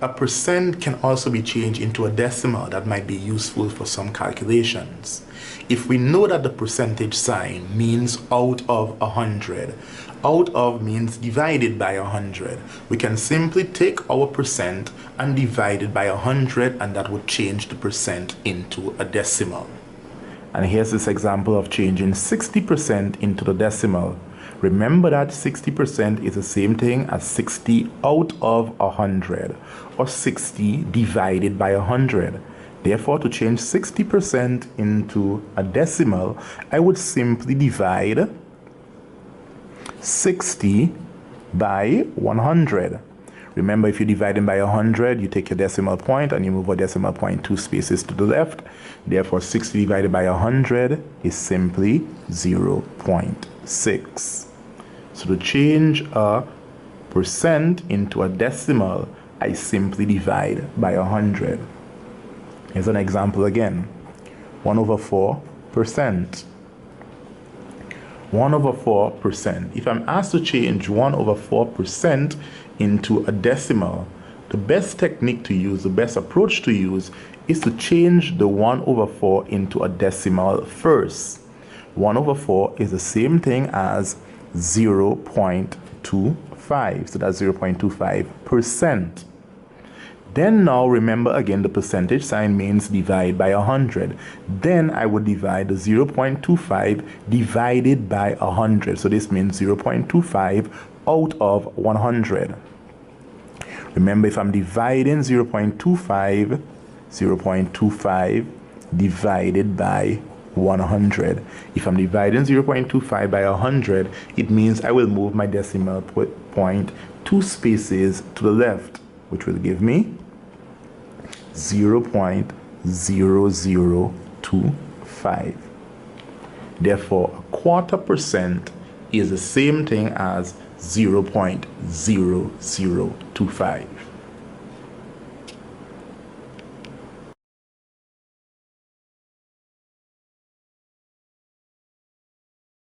A percent can also be changed into a decimal that might be useful for some calculations. If we know that the percentage sign means out of 100, out of means divided by 100, we can simply take our percent and divide it by 100, and that would change the percent into a decimal. And here's this example of changing 60% into the decimal. Remember that 60% is the same thing as 60 out of 100, or 60 divided by 100. Therefore, to change 60% into a decimal, I would simply divide 60 by 100. Remember, if you're dividing by 100, you take your decimal point and you move a decimal point 2 spaces to the left. Therefore, 60 divided by 100 is simply 0.6. So to change a percent into a decimal, I simply divide by 100. Here's an example again. 1 over 4%. 1 over 4%. If I'm asked to change 1 over 4% into a decimal, the best technique to use, the best approach to use, is to change the 1 over 4 into a decimal first. 1 over 4 is the same thing as 0.25. So that's 0.25%. Then now remember again, the percentage sign means divide by 100. Then I would divide the 0.25 divided by 100. So this means 0.25 out of 100. Remember, if I'm dividing 0.25 divided by 100. If I'm dividing 0.25 by 100, it means I will move my decimal point 2 spaces to the left, which will give me 0.0025. Therefore, a 1/4% is the same thing as 0.0025.